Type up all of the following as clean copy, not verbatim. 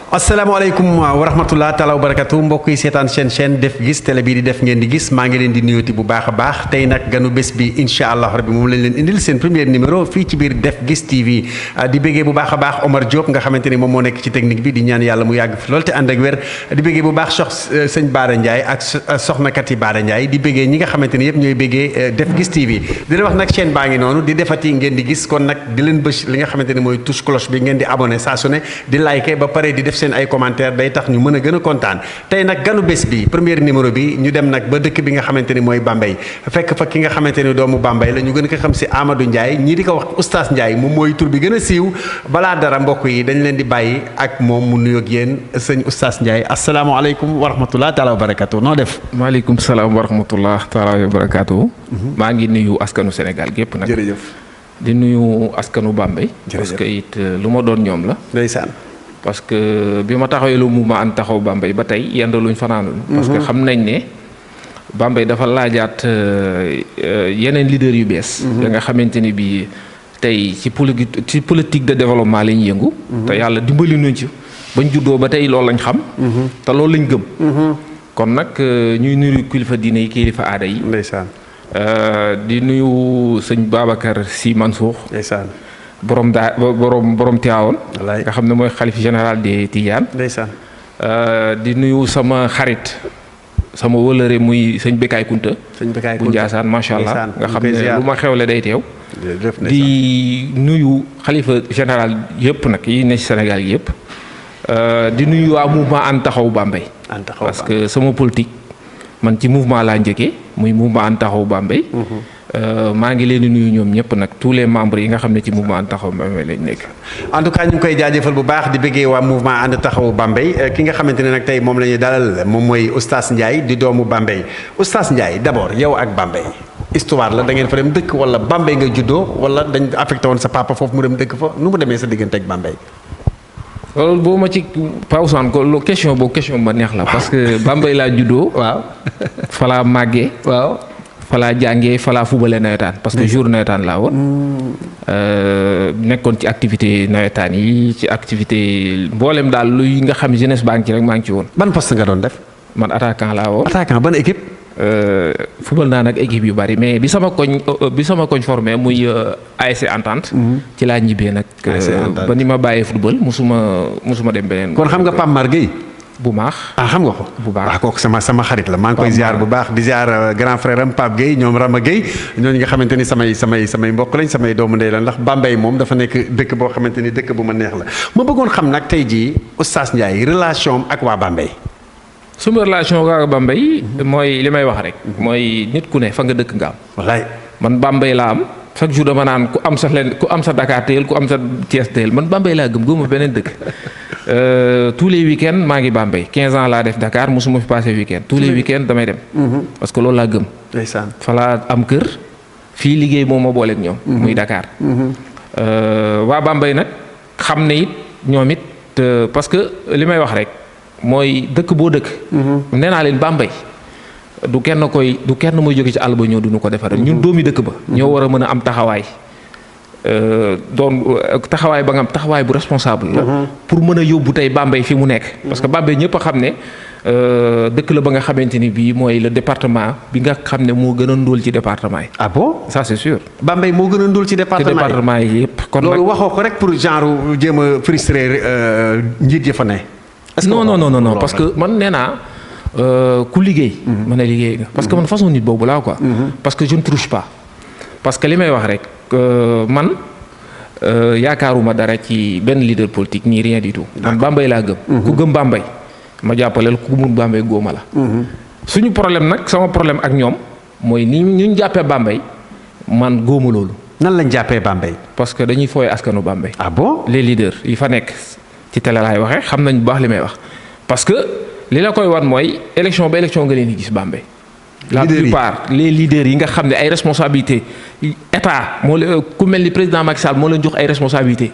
asalaamaaleykum wa rahmatulah taala wa barakatu mbokk yi seetaan chaîne def gis télé bii di def ngeen di gis maa ngi leen di nuyooti bu baax a baax tey nag ganu bés bi incha allah rabbi moom lañ leen indil seen premier numéro fii ci biir def gis TV di bëggee bu baax a baax Omar Diop nga xamante ni moom moo nekk ci technique bi di ñaan yàlla mu yàgg fi lool te ànd ak wér di bëggee bu baax sëñ Baara Ndiaye ak soxnakat yi Baara Ndiaye di bëggee ñi nga xamante ni yëpp ñooy bëggee def gis TV di leen wax nag chaîne baa ngi noonu di defati ngeen di gis kon nag di leen bës li nga xamante ni mooy touche cloche bi ngeen di abonné saa su ne di liker ba pare di def seen ay commentaire day tax ñu mën a gën a kontaan tey nag ganu bés bi premier numéro bi ñu dem nag ba dëkk bi nga xamante ni mooy Bambey fekk fa ki nga xamante ni doomu Bambey la ñu gën ko xam si Amadou Ndiaye ñii di ko wax Oustaz Ndiaye moom mooy tur bi gën a siiw balaa dara mbokk yi dañ leen di bàyyi ak moom mu nuyoog yéen sëñ Oustaz Ndiaye asalaamaaleykum wa rahmatulah taala wa barakatu noo def. maaleykum salaam wa rahmatulah taala wa barakatu. maa ngi nuyu askanu Sénégal gépp nag. jërëjëf. di nuyu askanu Bambey. parce que it lu ma doon ñoom la. ndeysaan. parce que bi ma taxawee lu mouvement ànd taxaw Bambey ba tey yendaluñ fanaanul parce que xam nañ ne Bambey dafa laajaat yeneen leader yu bees. da nga xamante ni bii tey ci politique de développement lañ yëngu. te yàlla dimbali nuñ ci bañ juddoo ba tey loolu lañ xam. te loolu lañ gëm. kon nag ñuy nuyu kilifa diine yi kilifa aada yi. ndeysaan. di nuyu sëñ Babacar Sy Mansour. ndeysaan. borom Tiwaawan nga xam ne mooy xalif général des Tidiane. ndeysaan. di nuyu sama xarit sama wëlëre muy sëñ Bekaay Kunta. sëñ Bekaay Kunta bu Njaasaan macha allah nga xam ne lu ma xewle day teew. di nuyu xalifa général yëpp nag yi ne ci Sénégal yëpp. di nuyu waa mouvement ànd taxaw Bambey. parce que sama politique man ci mouvement laa njëkkee muy mouvement ànd taxaw Bambey. maa ngi leen di nuyu ñoom ñëpp nag tous les membres yi nga xam ne ci mouvement ànd taxaw Bambey lañ nekk. en tout cas ñu ngi koy jaajëfal bu baax di bëggee waa mouvement ànd taxaw Bambey ki nga xamante ne nag tey moom la ñuy dalal moom mooy Oustaz Ndiaye di doomu Bambey Oustaz Ndiaye d'abord yow ak Bambey histoire la da ngeen fa dem dëkk wala Bambey nga juddoo wala dañ affecté woon sa papa foofu mu dem dëkk fa nu mu demee sa diggante ak Bambey. loolu boo ma ci Pa Ousmane ko question boobu question ba neex la parce que Bambey laa juddoo. waaw fa laa màggee. waaw. falaa jàngee falaa fubale nawetaan parce que jour nawetaan laa woon nekkoon ci activité nawetaan yi ci activité mboolem daal luy nga xam jeunesse baa ngi ci rek maa ngi ci woon. ban poste nga doon def. man attaquant laa woon. attaquant ban équipe. fubal naa nag équipe yu bari mais bi sama koñ formé muy ASC Entente. ci laa ñibbee nag. ba ni ma bàyyee football musuma dem beneen. kon xam nga Pape Mar Gueye. bu maax xam nga ko bu baax waaw kooku sama xarit la maa ngi koy ziar bu baax di ziar grand frère am Pape Gueye ñoom Rama Gueye ñooñu nga xamante ni samay mbokk lañ samay doomu ndey la ndax Bambey moom dafa nekk dëkk boo xamante ni dëkk bu ma neex la ma bëggoon xam nag tey jii Oustaz Ndiaye relation ak waa Bambey. suma relation ak waa Bambey mooy li may wax rek mooy nit ku ne fa nga dëkk nga am. wallaay man Bambey laa am chaque jour dama naan ku am sa Dakar téyel ku am sa Thiès téyel man Bambey laa gëmuma beneen dëkk. tous les week-ends maa ngi Bambey 15 ans laa def Dakar mosuma fi passé week-end tous les week-ends damay dem. parce que loolu laa gëm. ndeysaan fa laa am kër fii liggéey moom ma booleeg ñoom. muy Dakar. waa Bambey nag xam ne it ñoom it parce que li may wax rek mooy dëkk boo dëkk. nee naa leen Bambey du kenn mooy jóge ci àll ba ñëw duñu ko defaral ñun doomi dëkk ba. ñoo war a mën a am taxawaay. doon taxawaay ba nga am taxawaay bu responsable la pour mën a yóbbu tey Bambey fi mu nekk parce que Bambey ñëpp a xam ne dëkk la ba nga xamante ni bii mooy le département bi nga xam ne moo gën a ndóol ci département yi. ah bon ça c'est sûr. Bambey moo gën a ndóol ci département yi yëpp. kon loolu waxoo ko rek pour genre jéem a frustrer njiit ya fa ne. non parce que man nee naa ku liggéey. mën a liggéey nga parce que man façon nit boobu laa quoi. parce que je ne triche pas parce que li may wax rek. man yaakaaruma dara ci benn leader politique nii rien du tout. man Bambey laa gëm. ku gëm Bambey ma jàppaleel ku mun Bambey góoma la. suñu problème nag sama problème ak ñoom mooy ni ñu jàppee Bambey man góoma loolu. nan lañ jàppee Bambey. parce que dañuy fooy askanu Bambey. ah bon les leaders yi fa nekk ci télé laay waxee xam nañ bu baax li may wax parce que li la koy wan mooy élection ba élection nga leen di gis Bambey. la plupart les leaders yi nga xam ne ay responsabilités état moo la ku mel ni président Macky Sall moo leen jox ay responsabilités.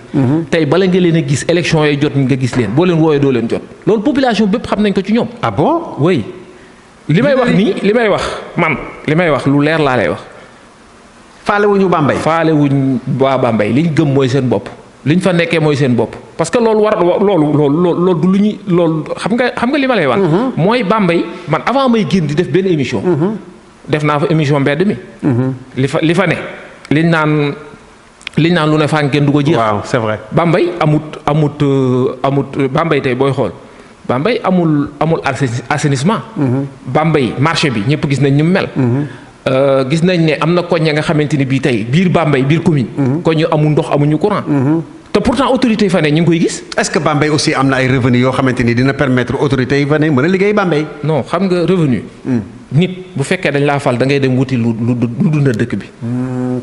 tey bala nga leen a gis élection yooyu jot nga gis leen boo leen wooyee doo leen jot loolu population bépp xam nañ ko ci ñoom. ah bon oui. li may wax nii li may wax lu leer laa lay wax. faale wuñu Bambey. faale wuñ waa Bambey liñ gëm mooy seen bopp liñ fa nekkee mooy seen bopp parce que loolu loolu du lu ñuy loolu xam nga li ma lay wax. mooy Bambey man avant may génn di def benn émission. def naa fa émission mbedd mi. li fa ne liñ naan lu ne fànn kenn du ko jeex. waaw c'est vrai. Bambey amut Bambey tey booy xool Bambey amul assainissement. Bambey marché bi ñëpp gis nañ ñu mel. gis nañ ne am na koñ nga xamante ni bii tey biir Bambey biir commune. koñ yu amul ndox amuñu courant. te pourtant autorités yi fa ne ñu ngi koy gis. est-ce que Bambey aussi am na ay revenus yoo xamante ni dina permettre autorités yi fa ne mën a liggéey Bambey. non xam nga revenu. nit bu fekkee dañ laa fal da ngay dem wuti lu dunda dëkk bi.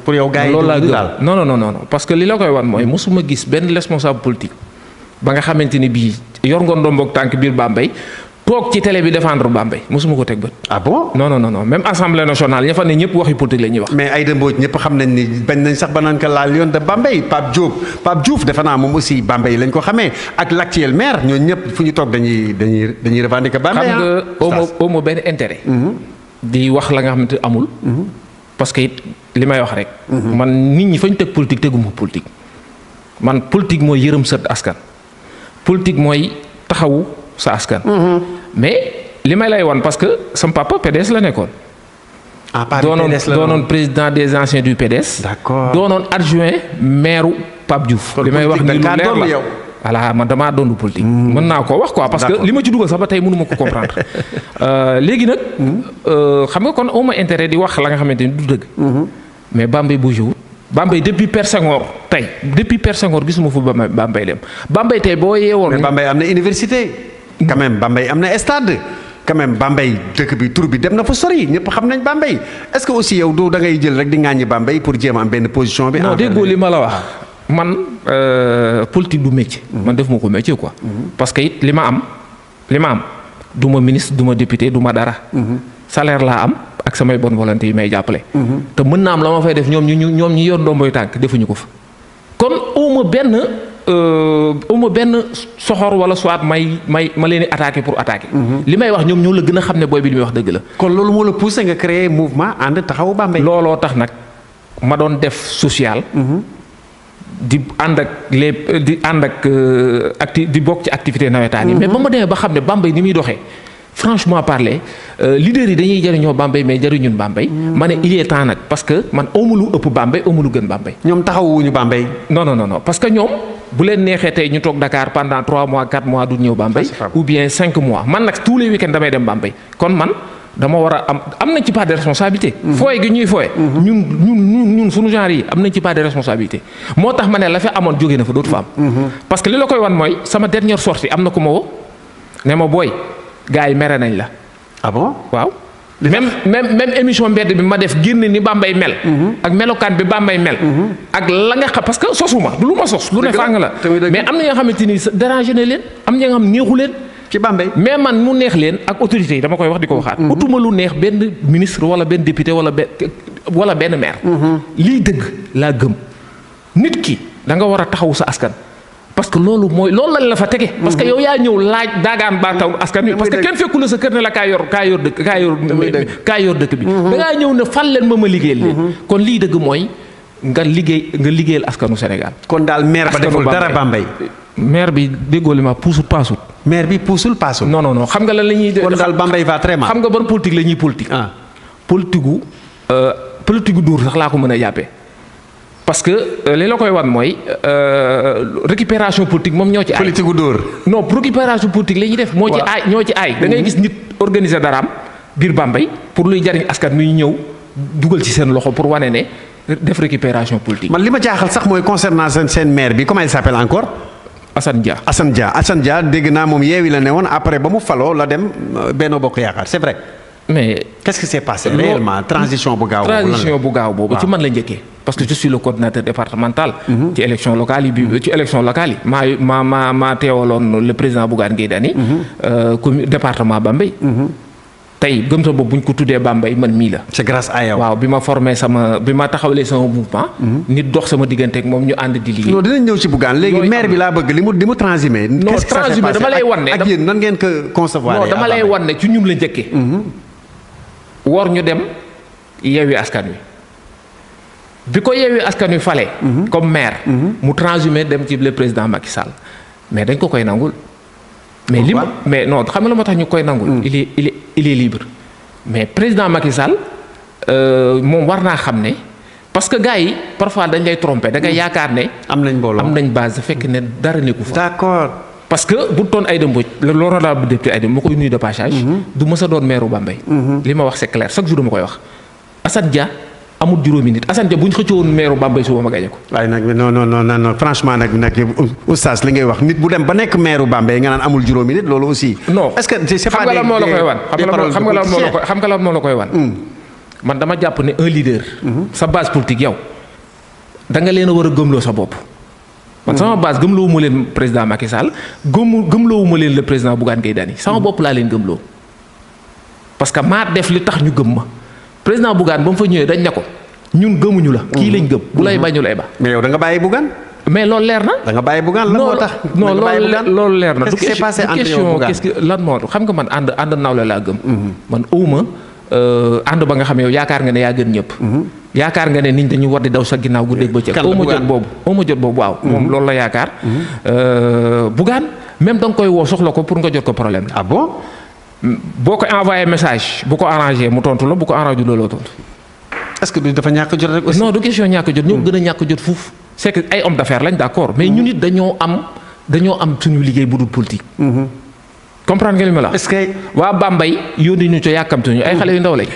pour yow gars yi loolu laa gëm non parce que li la koy wan mooy mosuma gis benn responsable politique ba nga xamante ni bii yor nga ndomboog tànk biir Bambey toog ci télé bi défendre Bambey mosuma ko teg bët. ah bon. non même assemblée nationale ña fa ne ñëpp waxi politique la ñuy wax. mais Aïda Mbodj ñëpp xam nañ ni bañ nañ sax ba naan ko la Lion de Bambey Pape Diouf defe naa moom aussi Bambey lañ ko xamee ak l'actuel maire ñooñu ñëpp fu ñu toog dañuy revendiquer Bambey. xam nga au moins benn intérêt. di wax la nga xamante amul. parce que it li may wax rek. man nit ñi fa ñu teg politique teguma politique. man politique mooy yërëm sa askan. politique mooy taxawu sa askan. mais li may lay wan parce que sama papa PDS la nekkoon. doonoon président des anciens du PDS. d'accord doonoon adjoint maire Pape Diouf. li may wax ni lu leer la voilà man damaa doon politique. mën naa koo wax quoi parce que li ma ci dugal sax ba tey mënu ma ko comprendre. léegi nag. xam nga kon au moins intérêt di wax la nga xamante ni du dëgg. mais Bambey bougé wul. Bambey depuis Père Senghor tey gisuma fu Bambey dem Bambey tey boo yeewoon. mais Bambey am na université. quand même Bambey am na stade. quand même Bambey dëkk bi tur bi dem na fa sori ñëpp xam nañ Bambey est-ce que aussi yow da ngay jël rek di ŋàññi Bambey pour jéem am benn position bi. non déggoo li ma la wax. man politique du métier. man def ma ko métier quoi. parce que it li ma am du ma ministre du ma député du ma dara. salaire laa am ak samay bonne volonté yi may jàppale. te mën naa am la ma fay def ñoom ñi yor ndomboy tànk defuñu ko fa. kon uma benn soxor wala soit ma leen di attaquer pour attaquer. li may wax ñoom ñoo la gën a xam ne booy bi li muy wax dëgg la. kon loolu moo la poussé nga créer mouvement ànd taxawu Bambey. looloo tax nag ma doon def social. di bokk ci activité nawetaan yi. mais ba ma demee ba xam ne Bambey ni muy doxee franchement parler leader yi dañuy jariñoo Bambey mais jariñun Bambey. ma ne il est temps nag parce que man amu lu ëpp Bambey amu lu gën Bambey. ñoom taxawuñu Bambey. non parce que ñoom bu leen neexee tey ñu toog Dakar pendant 3 mois 4 mois du ñëw Bambey. ou bien 5 mois man nag tous les week-ends damay dem Bambey kon man. dama war a am nañ ci part de responsabilité. fooye gi ñuy fooye. ñun suñu genre yi am nañ ci part de responsabilité. moo tax ma ne la fi amoon jóge na fa dootu fa am. parce que li la koy wan mooy sama dernière sortie am na ku ma woo ne ma booy gars yi mere nañ la. ah bon waaw. même émission mbedd bi ma def génn ni Bambey mel. ak melokaan bi Bambey mel. ak la nga xam parce que sosuma du lu ma sos. lu ne fàng la mais am na ñoo xamante ni dérangé na leen am na ñoo xam neexu leen. ci Bambey mais man mu neex leen ak autorités yi dama koy wax di ko waxaat. utuma lu neex benn ministre wala benn député wala benn maire. lii dëgg laa gëm nit ki da nga war a taxawu sa askan. parce que loolu lañ la fa tege. parce que yow yaa ñëw laaj daagaan baataw askan wi. parce que kenn fekku la sa kër ne la kaa yor dëkk bi. da ngaa ñëw ne fal leen ma liggéeyal leen. kon lii dëgg mooy nga liggéeyal askanu Sénégal. kon daal maire ba deful dara Bambey. maire bi déggoo li ma puusut paasut. maire bi puusul paasul. non xam nga lan la ñuy. kon daal Bambey va très mal. xam nga ban politique la ñuy politique. politique gu dóor sax laa ko mën a jàppee. parce que li la koy wan mooy récupération politique moom ñoo ci aay. politique gu dóor. non récupération politique la ñuy def. ñoo ci aay. da ngay gis nit organiser daraam biir Bambey pour luy jariñ askan mi ñëw dugal ci seen loxo pour wane ne def récupération politique. man li ma jaaxal sax mooy concernant seen maire bi comment il s'appelle encore. Assane Dia dégg naa moom Yewwi la ne woon après ba mu faloo la dem Benno Bokk Yaakaar c'est vrai. mais qu'est-ce qui s'est passé réellement transition bu gaaw boobu ci man la njëkkee. parce que je suis le coordinateur départemental. ci élection locale yi maa teewaloon le président Bougane Gueye Dany. département Bambey. tey gëm sa bopp bu ñu ko tuddee Bambey man mii la. c'est grâce à yow. waaw bi ma taxawalee sama mouvement. nit dox sama diggante ak moom ñu ànd di liggéey. non dinañ ñëw ci Bougane léegi maire bi laa bëgg li mu transhumé. non transhumé dama lay wan ne ak yéen nan ngeen ko concevoir. non dama lay wan ne ci ñum la njëkkee. war ñu dem Yewwi Askan Wi bi ko Yewwi Askan Wi fale comme maire. mu transhumé dem ci le président Macky Sall mais dañ ko koy nangul. mais non xam nga la moo tax ñu koy nangul. il est libre mais président Macky Sall moom war naa xam ne parce que gars yi parfois dañ lay tromper da ngay yaakaar ne. am nañ mbooloo am nañ base fekk ne dara nekku fa. d'accord. parce que bu doon Aïda Mbodj l'honorable député Aïda ma koy nuyu de passage. du mës a doon maire Bambey. li ma wax c'est clair chaque jour dama koy wax. Assane Dia amul juróomi nit Assane Dia bu ñu xëccoo woon maire Bambey suba ma gañe ko. waaye nag non franchement nag oustaz li ngay wax nit bu dem ba nekk maire Bambey nga naan amul juróomi nit loolu aussi. non est-ce que c'est pas xam nga lan moo la koy wan xam nga lan moo la koy wan. man dama jàpp ne un leader. sa base politique yow da nga leen a war a gëmloo sa bopp. man sama base gëmloowu ma leen président Macky Sall gëmloowu ma leen le président Bougane Gueye Dany sama bopp laa leen gëmloo parce que maa def li tax ñu gëm ma président Bougane ba mu fa ñëwee dañ ne ko ñun gëmuñu la. kii lañ gëm bu lay bañu lay ba. mais yow da nga bàyyi Bougane. mais loolu leer na. da nga bàyyi Bougane lan moo tax. non loolu leer na. qu'est-ce qui s'est passé entre yow Bougane lan moo xam nga man ànd nawle laa gëm. man awuma ànd ba nga xam yow yaakaar nga ne yaa gën ñëpp. yaakaar nga ne nit dañu war di daw sa ginnaaw guddeeg bëccëg. kan la Bougane oo ma jot boobu waaw. moom loolu la yaakaar. Bougane même da nga koy woo soxla ko pour nga jot ko problème la. ah bon. boo ko envoyé message bu ko arrangé mu tontu la bu ko arrangé looloo tontu. est-ce que dafa ñàkk jot rek aussi. non du question ñàkk jot ñoo gën a ñàkk jot fuuf. c'est que ay hommes d'affaires lañ d'accord mais ñun it dañoo am suñu liggéey bu dul politique. comprendre nga li ma la. est-ce que waa Bambey yónni ñu ca yàkkamtuñu ay xale yu ndaw lañ.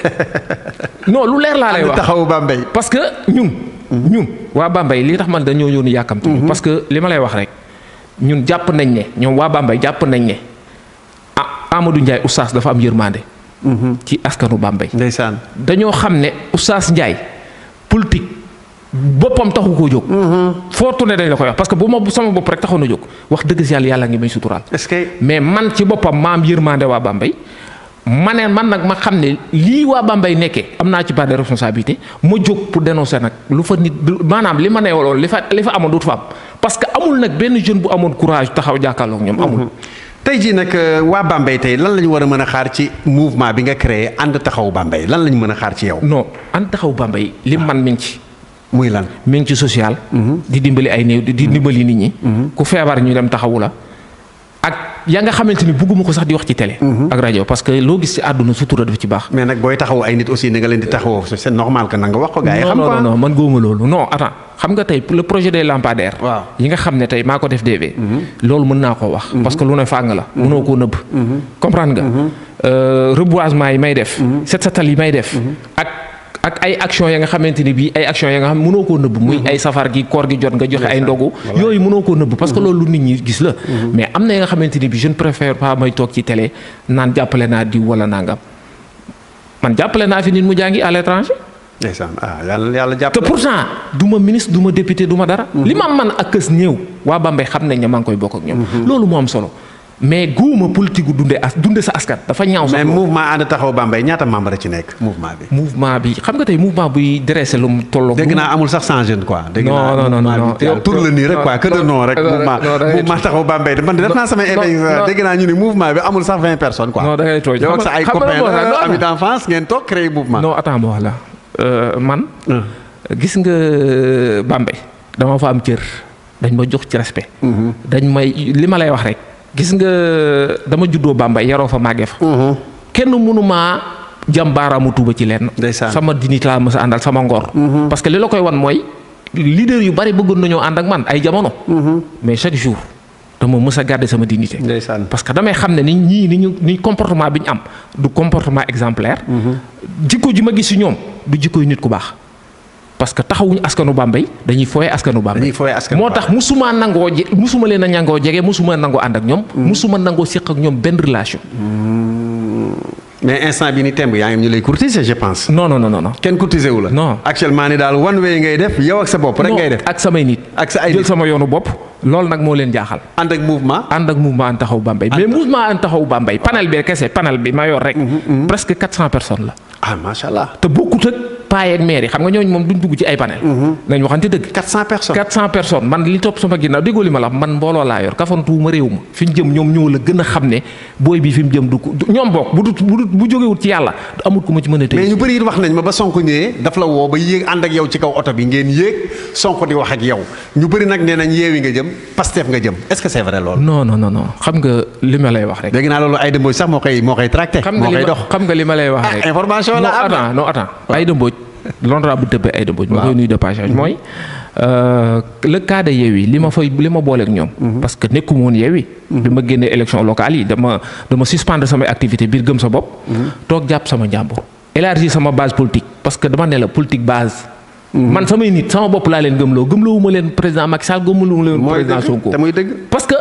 non lu leer laa lay wax taxawu Bambey. parce que ñun waa Bambey li tax man dañoo yónni yàkkamtuñu. parce que li ma lay wax rek ñun jàpp nañ ne ñoom waa Bambey jàpp nañ ne Amadou Ndiaye oustaz dafa am yërmande. ci askanu Bambey. ndeysaan dañoo xam ne oustaz Ndiaye politique boppam taxu koo jóg. foo tourné dañ la koy wax parce que bu ma sama bopp rek taxoon na jóg wax dëgg si yàlla ngi may suturaal. est-ce que mais man ci boppam ma am yërmande waa Bambey man nag ma xam ne lii waa Bambey nekkee am naa ci part de responsabilité ma jóg pour dénoncer nag lu fa nit maanaam li ma nee loolu li fa amoon dootu fa am parce que amul nag benn jeune bu amoon courage taxaw jàkkaarloog ñoom amul. tey jii nag waa Bambey tey lan la ñu war a mën a xaar ci mouvement bi nga créé ànd taxawu Bambey lan la ñu mën a xaar ci yow. non ànd taxawu Bambey li man mi ngi ci. muy lan mi ngi ci social. di dimbali ay néew di dimbali nit ñi. ku feebar ñu dem taxawu la. ak ya nga xamante ni bugguma ko sax di wax ci télé. ak rajo parce que loo gis ci àdduna sutura daf ci baax. mais nag booy taxawu ay nit aussi ni nga leen di taxawoo c'est normal que na nga wax ko gars yi. xam nga non man góoma loolu non attends xam nga tey le projet des lampadaires. waaw yi nga xam ne tey maa ko def DV. loolu mën naa koo wax. parce que lu ne fàng la. mënoo koo nëbb. comprendre nga. reboisement yi may def. set setal yi may def. ak ay action ya nga xamante ni bii ay action ya nga xam mënoo koo nëbb muy ay safar gi koor gi jot nga joxe ay ndogu yooyu mënoo koo nëbb parce que loolu lu nit ñi gis la mais am na ya nga xamante ni bii je ne préfère pas may toog ci télé naan jàppale naa diw wala nangam man jàppale naa fi nit mu jàngi à l'étranger ndeysaan yàlla jàppale te pourtant du ma ministre du ma député du ma dara li ma man ak kës néew waa Bambey xam nañ ne maa ngi koy bokk ak ñoom loolu moo am solo mais guuma politique gu dunde sa askan dafa ñaaw sax. mais mouvement ànd taxaw Bambey ñaata membre ci nekk mouvement bi xam nga tey mouvement buy dressé lu mu tolloo. dégg naa amul sax 100 jeunes quoi. dégg naa non tur la nii rek quoi que de nom rek. mouvement taxaw Bambey man def naa samay émission dégg naa ñu ni mouvement bi amul sax 20 personnes quoi. non da ngay tooy yow ak sa ay copains la amis d'enfance ngeen toog créer mouvement. non attends ma wax la man. gis nga Bambey dama fa am cër dañ ma jox ci respect. dañ may li ma lay wax rek. gis nga dama juddoo Bambey yaroo fa màggee fa. kenn mënumaa jam baaraamu tuuba ci lenn. sama dignité laa mës a àndal sama ngor. parce que li la koy wan mooy leader yu bari bëggoon nañoo ànd ak man ay jamono. mais chaque jour dama mës a garder sama dignité. parce que damay xam ne ni comportement bi ñu am du comportement exemplaire. jikko ji ma gis ci ñoom du jikko yu nit ku baax. parce que taxawuñu askanu Bambey dañuy fooye askanu Bambey moo tax musuma leen a nangoo jege musuma nangoo ànd ak ñoom. musuma nangoo séq ak ñoom benn relation. mais instant bi ni temb yaa ngi ñu lay courtiser je pense. non. kenn courtiser wu la. non actuellement ni daal one way ngay def yow ak sa bopp rek ngay def. ak samay nit. ak sa ay jël sama yoonu bopp. loolu nag moo leen jaaxal. ànd ak mouvement ànd taxaw Bambey. mais mouvement ànd taxaw Bambey panel bi kese panel bi ma yor rek. presque 400 personnes la. ah macha allah. te bokkut ak paa yeeg maire yi xam nga ñooñu moom duñ dugg ci ay panel. nañ waxante dëgg. 400 personnes 400 personnes man li topp sama ginnaaw déggoo li ma la man mbooloo laa yor kafantuwuma réew ma fi ñu jëm ñoom ñoo la gën a xam ne booy bi fi mu jëm du ko ñoom bokk bu jógewut ci yàlla amut ku ma ci mën a tëj. mais ñu bëri it wax nañ ma ba Sonko ñëwee daf la woo ba yéeg ànd ak yow ci kaw oto bi ngeen yéeg Sonko di wax ak yow ñu bëri nag nee nañ Yewwi nga jëm Pastef nga jëm est-ce que c'est vrai loolu. non xam nga li ma lay wax rek. dégg naa loolu Aïda Mbodj sax moo koy tracté. moo koy dox xam nga li ma lay wax rek. information la am non attends Aïda Mbodj l'honorable député Aïda Mbodj ma koy nuyu de passage mooy le cas de Yewwi li ma booleeg ñoom parce que nekkuma woon Yewwi bi ma génnee élection locale yi dama suspendre samay activité biir gëm sa bopp toog jàpp sama njàmbur élargir sama base politique parce que dama ne la politique base man samay nit sama bopp laa leen gëmloowuma leen président Macky Sall gëmloowuma leen président Sonko parce que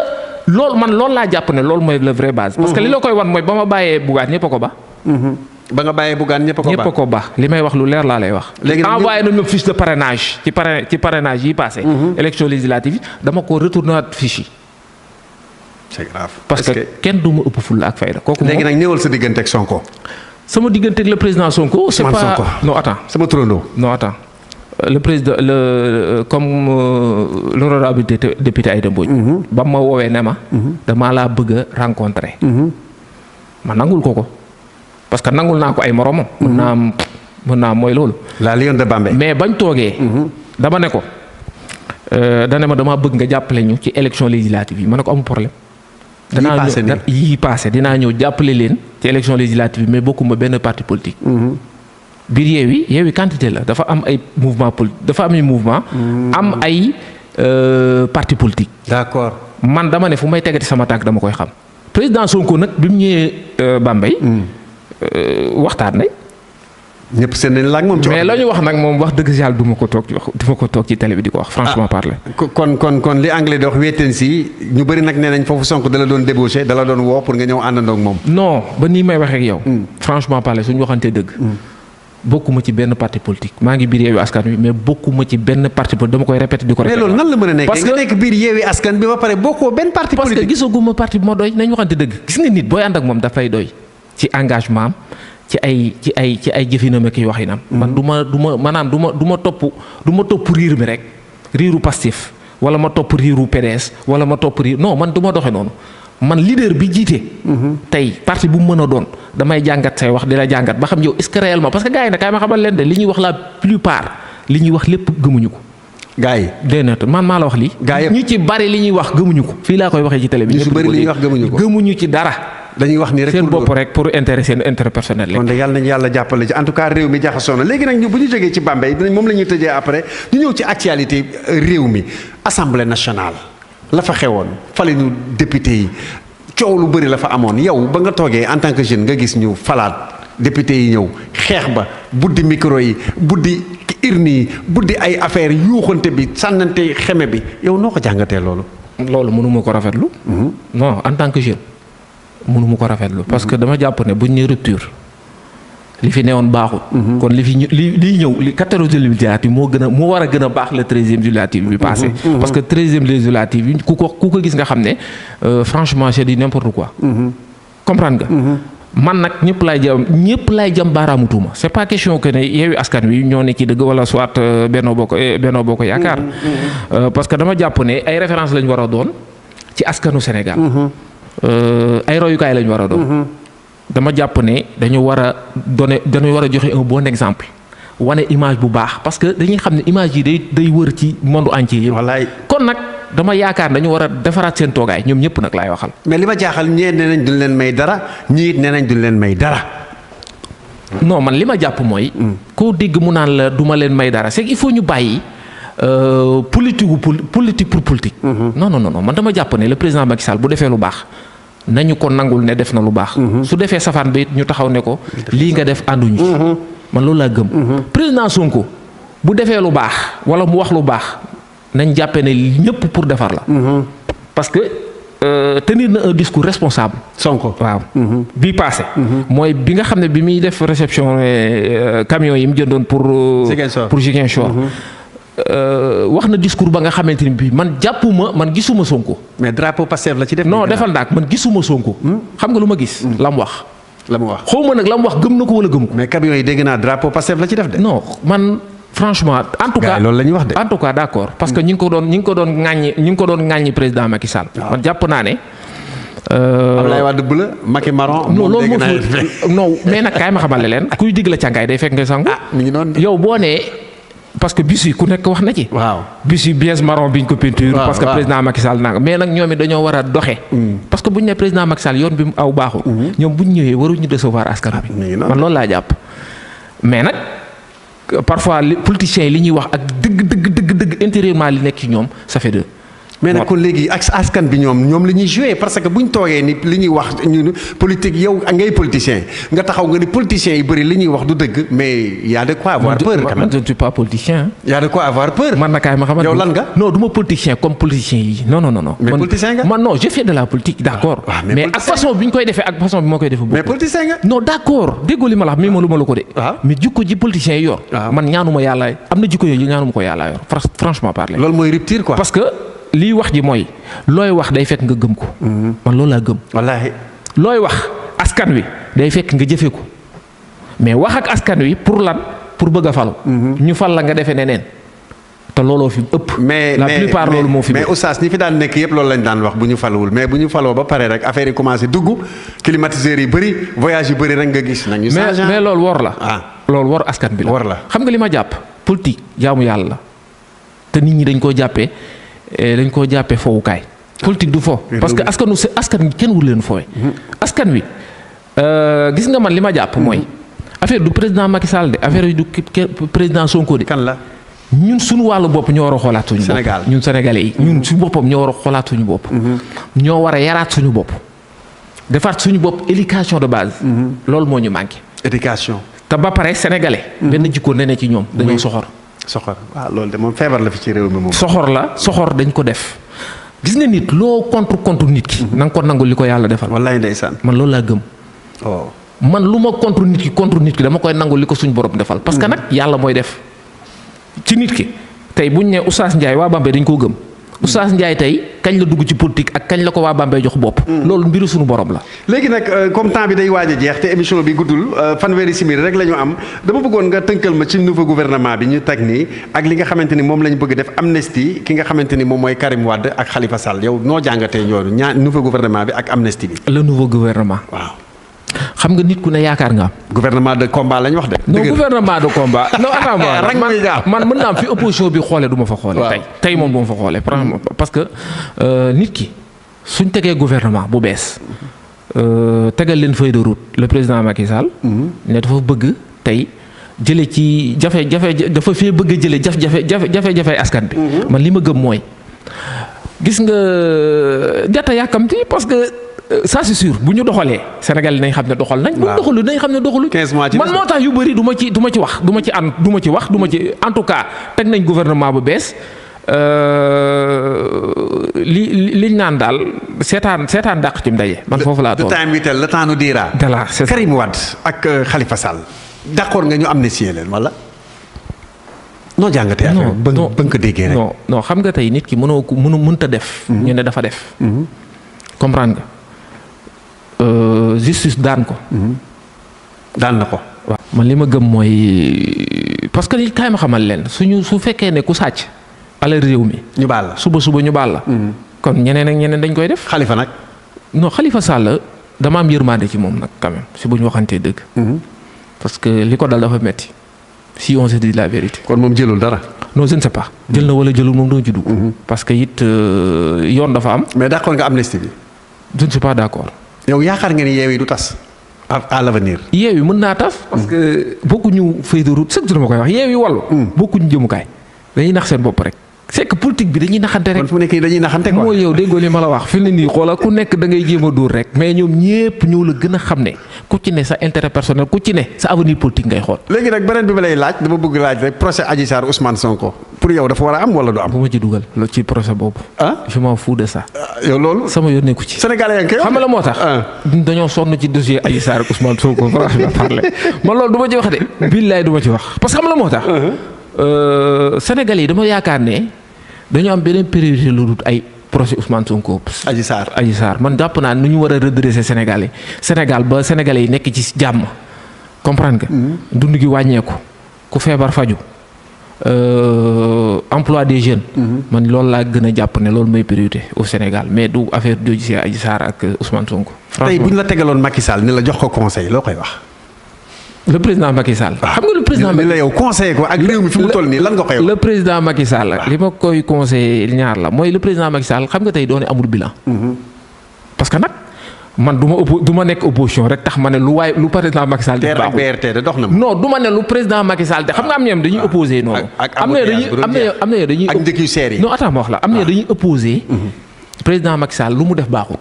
loolu laa jàpp ne loolu mooy le vrai base parce que li la koy wan mooy ba ma bàyyee Bougane ñëpp a ko ba ba nga bàyyee Bougane ñëpp a ko ba li may wax lu leer laa lay wax. léegi envoyé nañu fiche de parrainage ci parrainage yi passé. élection législative dama ko retourné waat fiche yi. c'est grave parce que kenn du ma ëpp fulla ak fayda. kooku léegi nag ñëwal sa diggante ak Sonko. sama diggante ak le président Sonko. c'est pas non attends. sama turandoo. non attends le président comme l'honorable député Aïda Mbodj. ba ma woowee ne ma. damaa laa bëgg a rencontrer. ma nangul ko. parce que nangul naa ko ay moromam. mën naa mooy loolu. la Lion de Bambey. mais bañ toogee. dama ne ko damaa bëgg nga jàppale ñu ci élection législative yi ma ne ko amul problème. yii passé dinaa ñëw jàppale leen ci élection législative yi mais bokkuma benn parti politique. biir Yewwi quantité la dafa am ay mouvement politique dafa am ay mouvement. am ay parti politique. d'accord man dama ne fu may tegati sama tànk dama koy xam. président Sonko nag bi mu ñëwee Bambey. waxtaan nañ. ñëpp seen nañ la ak moom. mais la ñu wax nag moom wax dëgg yàlla du ma ko toog ci télé bi di ko wax franchement parler. kon li anglais di wax wéeteen si ñu bëri nag nee nañ foofu Sonko dala doon débauché dala doon woo pour nga ñëw àndandoo ak moom. non ba nii may waxee ak yow. franchement parler suñu waxantee dëgg. bokkuma ci benn parti politique maa ngi biir Yewwi Askan Wi mais bokkuma ci benn parti politique dama koy répété di ko répété. mais loolu nan la mën a nekkee parce que nga nekk biir Yewwi Askan bi ba pare bokkoo benn parti politique. parce que gisaguma parti bu ma doy nañ waxante dëgg. gis nga nit booy ànd ak moom dafay doy ci engagement am ci ay jëfinam ak waxinam. man du ma topp riir mi rek riiru Pastef wala ma topp riiru PDS wala ma topp riir non man du ma doxe noonu man leader bi jiite. tey parti bu mu mën a doon damay jàngat say wax di la jàngat ba xam yow est-ce que réellement parce que gars yi nag kaay ma xamal leen de li ñuy wax la plupart li ñuy wax lépp gëmuñu ko. gars yi déedéet man maa la wax lii. gars yi ñu ci bari li ñuy wax gëmuñu ko. fii laa koy waxee ci télé bi. ñu ci bari li ñuy wax gëmuñu ko gëmuñu ci dara. dañuy wax ni rek seen bopp rek pour intérêt seen intérêt personnel kon de yàlla nañu yàlla jàppale ci en tout cas réew mi jaxasoo na léegi nag ñu bu ñu jógee ci Bambey moom la ñuy tëjee après ñu ñëw ci actualité réew mi assemblée nationale la fa xewoon fale ñu député yi coow lu bëri la fa amoon yow ba nga toogee en tant que jeune nga gis ñu falaat député yi ñëw xeex ba buddi micro yi buddi urne yi buddi ay affaire yuuxante bi sànnante xeme bi yow noo ko jàngatee loolu. loolu mënuma ko rafetlu. non en tant que jeune. mënuma ko rafetlu parce que dama jàpp ne buñ ne rupture li fi newoon baaxul. kon li ñëw li 14e législative moo war a gën a baax le 13e législative bi passé. parce que 13e législative bi ku ko gis nga xam ne franchement c'est du n'importe quoi. comprendre nga. man nag ñëpp laay jam baaraamu tuuma c'est pas question que ne Yewwi Askan Wi ñoo ne ci dëgg wala soit Benno Bokk Yaakaar. parce que dama jàpp ne ay référence lañ war a doon ci askanu Sénégal. ay royukaay lañu war a doon. dama jàpp ne dañu war a joxe un bon exemple wane image bu baax parce que dañuy xam ne image yi day wër ci monde entier yi. wallaay kon nag dama yaakaar dañu war a defaraat seen toogaay ñoom ñëpp nag laay waxal. mais li ma jaaxal ñee nee nañ duñ leen may dara ñii it nee nañ duñ leen may dara. non man li ma jàpp mooy. koo dégg mu naan la duma leen may dara c'est qu'il faut ñu bàyyi. politique pour politique. non man dama jàpp ne le président Macky Sall bu defee lu baax nañu ko nangul ne def na lu baax. su defee safaan bi ñu taxaw ne ko lii nga def ànduñu ci. man loolu laa gëm. président Sonko bu defee lu baax wala mu wax lu baax nañ jàppee ne ñëpp pour defar la. parce que tenir na un discours responsable. Sonko waaw. bii passé. mooy bi nga xam ne bi muy def réception camion yi mu jëndoon pour Ziguinchor. wax na discours ba nga xamante ni bii man gisuma Sonko. mais drapeau Pastef la ci def. non defal ndaak man gisuma Sonko. xam nga lu ma gis. la mu wax la mu wax xaw ma nag la mu wax gëm na ko wala gëm ko. mais camion yi dégg naa drapeau Pastef la ci def de. non man franchement. en tout cas loolu la ñuy wax de. en tout cas d'accord parce que ñi ngi ko doon ŋàññi président Macky Sall. man jàpp naa ne. Abdoulaye Wade bleu Macky marron. non loolu non mais nag kaay ma xamale leen kuy digg la càngaay day fekk nga sangu. mi ngi noonu yow boo nee parce que bus yi ku nekk wax na ci. waaw bus yi beige marron biñ ko peinture. parce que président Macky Sall nanga mais nag ñoom it dañoo war a doxe. parce que bu ñu nee président Macky Sall yoon bi mu aw baaxul. ñoom bu ñu ñëwee waruñu décevoir askan bi. man loolu laa jàpp. mais nag parfois politiciens yi li ñuy wax ak dëgg intérieurement li nekk ci ñoom ça fait deux. mais nag kon léegi ak askan bi ñoom la ñuy joué parce que bu ñu toogee ni li ñuy wax ñu politique yow ngay politicien nga taxaw nga ni politiciens yi bëri li ñuy wax du dëgg mais y a de quoi avoir peur. quand même je ne suis pas politicien. y a de quoi avoir peur. man nakaay ma xamante yow lan nga. non du ma politicien comme politicien yi non. mais politicien nga. man non je fais de la politique d'accord. mais ak façon bi ñu koy defee ak façon bi moo koy defee. mais politicien nga. non d'accord déggoo li ma la wax ma lu ma la ko de. mais jikko ji politicien yi yor. man ñaanuma yàlla am na jikko yooyu ñaanuma ko yàlla yor franchement parler. loolu mooy rupture quoi. parce que lii wax ji mooy looy wax day fekk nga gëm ko. man loolu laa gëm. wallaahi. looy wax askan wi day fekk nga jëfee ko mais wax ak askan wi pour lan pour bëgg a falu. ñu fal la nga defee neneen te looloo fi ëpp. mais la plupart loolu moo fi. mais oustaz ñi fi daan nekk yëpp loolu lañ daan wax bu ñu faluwul mais bu ñu faloo ba pare rek affaire yi commencé dugg climatiseurs yi bëri voyage yu bëri rek nga gis. nañu mais loolu wor la. loolu wor askan bi la. wor la xam nga li ma jàpp politique jaamu yàlla la te nit ñi dañ koo jàppee fowukaay. politique du fo. parce que askan wi kenn wul leen fooy. askan wi gis nga man li ma jàpp mooy affaire du président Macky Sall de affaire du président Sonko de. kan la ñun suñu wàllu bopp ñoo war a xoolaat suñu bopp. Sénégal ñun sénégalais yi. ñun suñu boppam ñoo war a xoolaat suñu bopp. ñoo war a yaraat suñu bopp. defaat suñu bopp éducation de base. loolu moo ñu manqué. éducation. te ba pare sénégalais. benn jikko ne ci ñoom dañoo soxor. waaw loolu de moom feebar la fi ci réew mi moom. soxor dañ ko def gis nga nit loo contre nit ki. na nga ko nangu li ko yàlla defal. wallaay ndeysaan. man loolu laa gëm. man lu ma contre nit ki dama koy nangu li ko suñu borom defal. parce que nag yàlla mooy def ci nit ki tey buñ ne Oustaz Ndiaye waa Bambey dañ koo gëm. Oustaz Ndiaye tey kañ la dugg ci politique ak kañ la ko waa Bambey jox bopp. loolu mbiru suñu borom la. léegi nag comme temps bi day waaj a jeex te émission bi guddul fanweeri simili rek la ñu am dama bëggoon nga tënkal ma ci nouveau gouvernement bi ñu teg nii ak li nga xamante ni moom la ñu bëgg def amnistie ki nga xamante ni moom mooy Karim Wade ak Khalifa Sall yow noo jàngatee ñooñu nouveau gouvernement bi ak amnistie bi. le nouveau gouvernement. waaw. xam nga nit ku ne yaakaar nga am. gouvernement de combat lañ wax de. non gouvernement de combat. non attends man mën naa am fi opposition bi xoolee du ma fa xoolee. tey moom du ma fa xoolee. parce que nit ki suñ tegee gouvernement bu bees tegal leen feuille de route le président Macky Sall. ne dafa bëgg tey jële ci jafe-jafe dafa fee bëgg a jële jafe-jafe askan bi. man li ma gëm mooy gis nga jata yàkkamti parce que. ça c'est sûr bu ñu doxalee Sénégal nañ xam ne doxal nañ. bu ñu doxalu nañ xam ne doxalu. 15 mois ci man moo tax yu bëri du ma ci wax en tout cas teg nañ gouvernement bu bees liñ naan daal seetaan dàq ci ndaje. man foofu laa toll. le temps nous dira. voilà c'est Karim Wade ak Khalifa Sall d'accord nga ñu amnistier leen wala. noo jàngatee affaire ba nga ko déggee rek. non xam nga tey nit ki mënta def. ñu ne dafa def. comprendre nga. justice daan ko. daan na ko. waaw man li ma gëm mooy parce que li kaay ma xamal leen su fekkee ne ku sàcc alal réew mi. ñu baal la suba ñu baal la. kon ñeneen ak ñeneen dañ koy def. Khalifa nag. non Khalifa Sall dama am yërmande ci moom nag quand même si bu ñu waxantee dëgg. parce que li ko dal dafa metti si on se dit la vérité. kon moom jëlul dara. non je ne sais pas. jël na wala jëlul moom doo ci dugg. parce que it yoon dafa am. mais d'accord nga amnistie bi. je ne suis pas d'accord. yow yaakaar nga ni Yewwi du tas à l'avenir. Yewwi mën naa tas. parce que bokkuñu feuille de route chaque jour ma koy wax Yewwi Wallu. bokkuñu jëmukaay dañuy nax seen bopp rek. c'est que politique bi dañuy naxante rek. kon fu nekk nii dañuy naxante quoi. mooy yow déggoo li ma la wax fi mu ne nii xoola ku nekk da ngay jéem a dóor rek. mais ñoom ñépp ñoo la gën a xam ne ku ci ne sa intérêt personnel ku ci ne sa avenir politique ngay xool. léegi nag beneen bi ma lay laaj dama bëgg laaj rek procès Adji Sarr Ousmane Sonko pour yow dafa war a am wala du am. bu ma ci dugal ci procès boobu. je m'en fous de ça. yow loolu. sama yoon nekku ci. Sénégalais yaa ngi koy wax xam nga la moo tax. dañoo sonn ci dossier Adji Sarr ak Ousmane Sonko franchement parler man loolu du ma ci wax de. billaay du ma ci wax parce que xam nga la moo tax. Sénégalais yi dama yaakaar ne dañoo am beneen priorité lu dul ay procès Ousmane Sonko. Adji Sarr man jàpp naa nu ñu war a redresser Sénégal ba Sénégalais yi nekk ci jàmm comprendre nga. dund gi wàññeeku ku feebar faju emploi des jeunes. man loolu laa gën a jàpp ne loolu mooy priorité au Sénégal mais du affaire dossier Adji Sarr ak Ousmane Sonko. tey bu ñu la tegaloon Macky Sall ne la jox ko conseil loo koy wax. le président Macky Sall. xam nga le président Macky la yow conseillé ko ak réew mi fi mu toll nii lan nga koy wax. le président Macky Sall li ma koy conseillé ñaar la mooy le président Macky Sall xam nga tey doone amul bilan. parce que nag man du ma nekk opposition rek tax ma ne lu président Macky Sall. def baaxul BRT de dox na non du ma ne lu président Macky Sall de xam nga am na dañuy opposé noonu. am na dañuy ak njëkk yu seer yi. non attends ma wax la am na dañuy opposé. président Macky Sall lu mu def baaxul.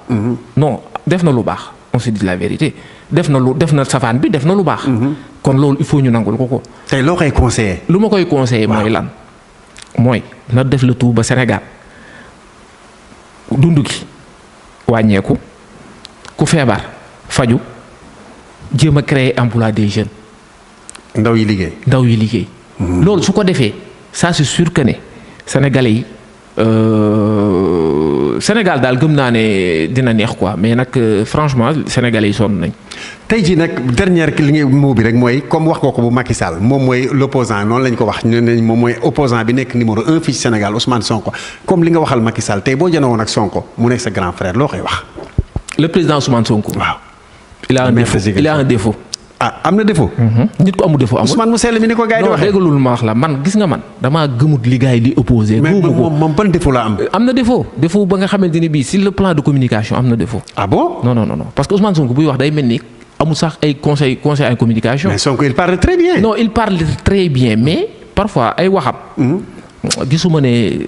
non def na lu baax on se dit la vérité. def na safaan bi def na lu baax. kon loolu il faut ñu nangul ko. tey loo koy conseillé. lu ma koy conseillé mooy lan. mooy na def le tout ba Sénégal dund gi wàññeeku ku feebar faju jéem a créer emploi des jeunes. ndaw yi liggéey. loolu su ko defee ça c'est sûr que ne Sénégalais yi. Sénégal daal gëm naa ne dina neex quoi mais nag franchement sénégalais yi sonn nañ. tey jii nag dernière li ngay mot bi rek mooy comme wax ko bu Macky Sall moom mooy l'opposant noonu lañ ko wax ñu ne moom mooy opposant bi nekk numéro 1 fii ci Sénégal Ousmane Sonko comme li nga waxal Macky Sall tey boo jëndoon ak Sonko mu nekk sa grand frère loo koy wax. le président Ousmane Sonko. waaw il a un défaut. ah am na défaut. nit ko amul défaut amul. Ousmane mu sell mi ni ko gars yi di waxee. non déggalul ma wax la man gis nga man damaa gëmut li gars yi di opposé. mais moom ban défaut la am. am na défaut ba nga xamante ni bii sur le plan de communication am na défaut. ah bon. non parce que Ousmane Sonko buy wax day mel ni amul sax ay conseil en communication. mais Sonko il parle très bien. non il parle très bien mais parfois ay waxam. gisuma ne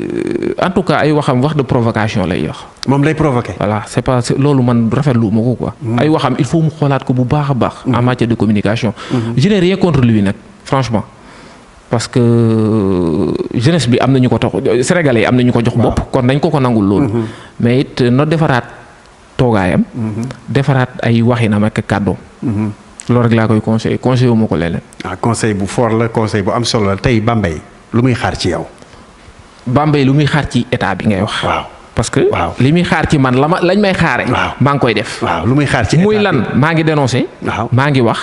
en tout cas ay waxam wax de provocation lay wax. moom lay provoqué. voilà c'est pas loolu man rafetlu ma ko quoi. ay waxam il faut mu xoolaat ko bu baax a baax. en matière de communication. je n'ai rien contre lui nag franchement. parce que jeunesse bi am na ñu ko tax sénégalais yi am na ñu ko jox bopp. kon dañ ko nangul loolu. mais it na defaraat toogaayam. defaraat ay waxinam ak kàddoom. loolu rek laa koy conseillé wu ma ko leneen. conseil bu fort la conseil bu am solo la tey Bambey lu muy xaar ci yow. Bambey lu muy xaar ci état bi ngay wax. waaw parce que. li muy xaar ci man lañ may xaaree. maa ngi koy def. lu muy xaar ci état muy lan maa ngi dénoncé. maa ngi wax.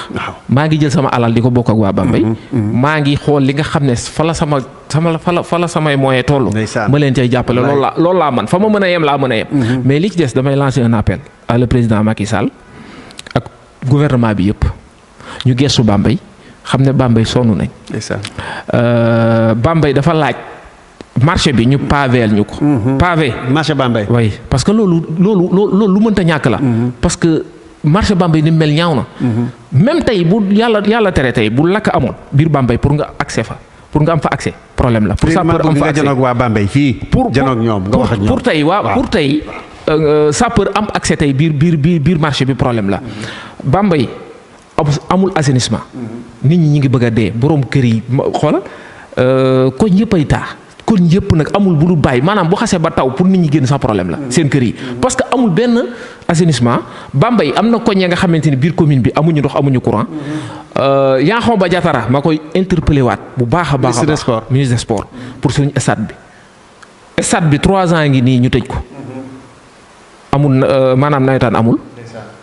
maa ngi jël sama alal di ko bokk ak waa Bambey. maa ngi xool li nga xam ne fa la samay moyen toll. ma leen cay jàppale loolu laa man fa ma mën a yem laa mën a yem. mais li ci des damay lancer un appel à le président Macky Sall ak gouvernement bi yëpp ñu gestu Bambey xam ne Bambey sonn nañ. Bambey dafa laaj. marché bi ñu paveel ñu ko. pavé marché Bambey. oui parce que loolu lu mënta ñàkk la. parce que marché Bambey ni mel ñaaw na. même tey bu yàlla tere tey bu lakk amoon biir Bambey pour nga accès fa pour nga am fa accès problème la. pour sapeur am fa accès janoog waa Bambey fii. janoog ñoom nga wax ak ñoom pour tey sapeur am accès tey biir marché bi problème la. Bambey amul assainissement. nit ñi ngi bëgg a dee borom kër yi xoolal ko ñëppay taa. kon yëpp nag amul bu dul bàyyi maanaam bu xasee ba taw pour nit ñi génn sax problème la seen kër yi parce que amul benn assainissement Bambey am na koñ ya nga xamante ni biir commune bi amuñu ndox amuñu courant Yankhoba Diattara ma koy interpellé waat bu baax a baax ministre des sports pour suñu stade bi 3 ans ngi nii ñu tëj ko amul maanaam nawetaan amul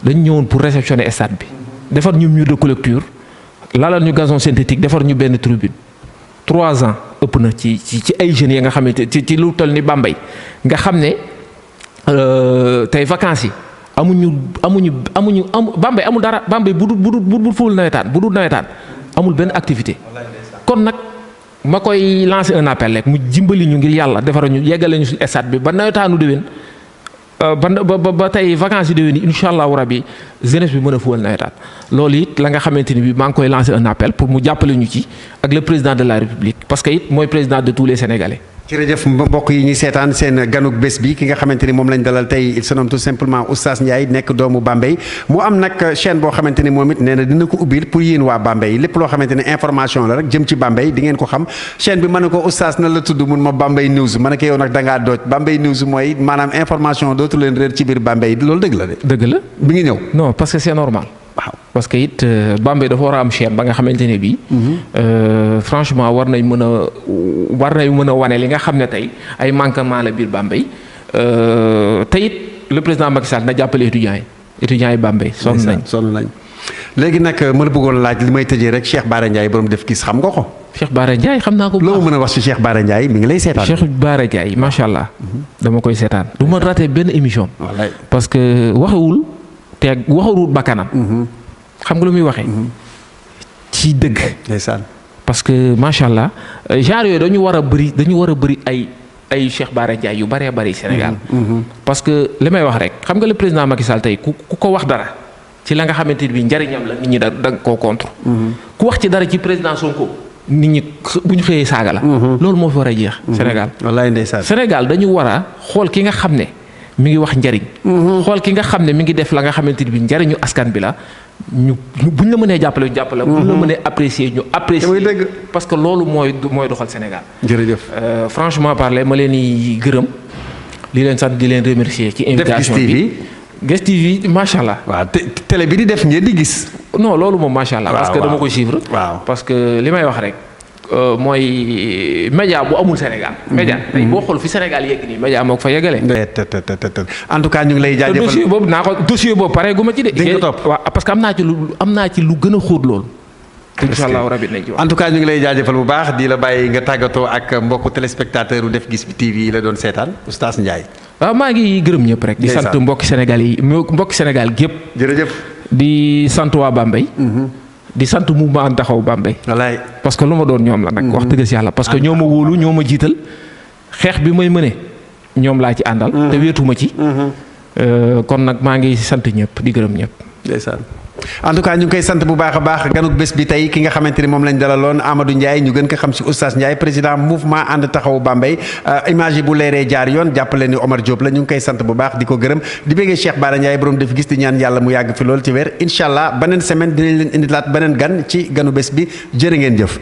dañ ñëwoon pour réceptionner stade bi defar ñu mur de clôture lalal ñu gazon synthétique defar ñu benn tribune 3 ans ëpp na ci ay jeunes yi nga xamante ci lu toll ni Bambey nga xam ne tey vacances yi amuñu Bambey amul dara Bambey bu dul ful nawetaan bu dul nawetaan amul benn activité. kon nag ma koy lancer un appel rek mu jimbali ñu ngir yàlla defar ñu yeggale ñu suñu stade bi ba nawetaanu déwén ba tey vacances yi déwén yi incha allahu rabi jeunesse bi mën a fuwal nawetaan loolu it la nga xamante ni bi maa ngi koy lancer un appel pour mu jàppale ñu ci ak le président de la république parce que it mooy président de tous les sénégalais. jërëjëf mbokk yi ñuy seetaan seen ganuk bés bi ki nga xamante ni moom lañ dalal tey il se nomme tout simplement Oustaz Ndiaye nekk doomu Bambey mu am nag chaîne boo xamante ni moom it nee na dina ko ubbil pour yéen waa Bambey lépp loo xamante ni information la rek jëm ci Bambey di ngeen ko xam chaîne bi mën na ko Oustaz na la tudd mun ma Bambey News ma ne ko yow nag da ngaa dooj Bambey News mooy maanaam information dootu leen réer ci biir Bambey loolu dëgg la de. dëgg la bi ngi ñëw. non parce que c'est normal. waaw parce que it Bambey dafa war a am chaîne ba nga xamante ne bii. franchement war nañ mën a wane li nga xam ne tey ay manquement la biir Bambey te it le président Macky Sall na jàppale étudiants yi Bambey sonn nañ. léegi nag ma la bëggoon laaj li may tëjee rek Cheikh Bara Ndiaye borom def gis xam nga ko. Cheikh Bara Ndiaye xam naa ko. loo mën a wax ci Cheikh Bara Ndiaye mi ngi lay seetaan. Cheikh Bara Ndiaye macha allah. dama koy seetaan du ma raté benn émission. parce que waxewul bakkanam. xam nga lu muy waxee. ci dëgg. ndeysaan. parce que macha allah genre yooyu dañu war a bëri ay Cheikh Bara Ndiaye yu bëree bëri Sénégal. parce que li may wax rek xam nga le président Macky Sall tey ku ko wax dara ci la nga xamante ni bii njariñam la nit ñi da nga koo contre. ku wax ci dara ci président Sonko nit ñi bu ñu xëyee saaga la. loolu moo fi war a jeex. Sénégal wallaay ndeysaan. Sénégal dañu war a xool ki nga xam ne mi ngi wax njariñ. xool ki nga xam ne mi ngi def la nga xamante ni bii njariñu askan bi la. buñ la mënee jàppale ñu jàppale. buñ la mënee apprécier ñu apprécier. parce que loolu mooy doxal Sénégal. jërëjëf. franchement parler ma leen di gërëm di leen sant di leen remercier ci invitation bi. Guest TV macha allah. waaw télé bi di def ngeen di gis. non loolu moom macha allah. parce que dama koy suivre. parce que li may wax rek. mooy média bu amul Sénégal. média tey boo xool fi Sénégal yegg nii média moo ko fa yeggale. en tout cas ñu ngi lay jaajëfal. dossier boobu pare gu ma ci de. di nga ko topp waaw parce que am naa ci lu gën a xóot loolu. incha allah rabi nañ ci wax. en tout cas ñu ngi lay jaajëfal bu baax di la bàyyi nga tàggatoo ak mbokku téléspectateur u Def Gis bi TV yi la doon seetaan Oustaz Ndiaye. waaw maa ngi gërëm ñëpp rek. di sant mbokki Sénégal gépp. jërëjëf. di sant waa Bambey. di sant mouvement taxaw Bambey. wallaay parce que lu ma doon ñoom la nag. wax dëgg si yàlla parce que ñoo ma wóolu ñoo ma jiital xeex bi may mëne ñoom laa ci àndal. te wéetuma ci. kon nag maa ngi sant ñëpp di gërëm ñëpp. ndeysaan. en tout cas ñu ngi koy sant bu baax a baax ganuk bés bi tey ki nga xamante ni moom lañ dalaloon Amadou Ndiaye ñu gën ko xam si Oustaz Ndiaye président mouvement ànd taxawu Bambey image yi bu leeree jaar yoon jàppale ni Omar Diop la ñu ngi koy sant bu baax di ko gërëm di bëggee Cheikh Bara Ndiaye borom Def Gis di ñaan yàlla mu yàgg fi loolu ci wér incha allah beneen semaine dinañ leen indilaat beneen gan ci ganu bés bi jërë ngeen jëf.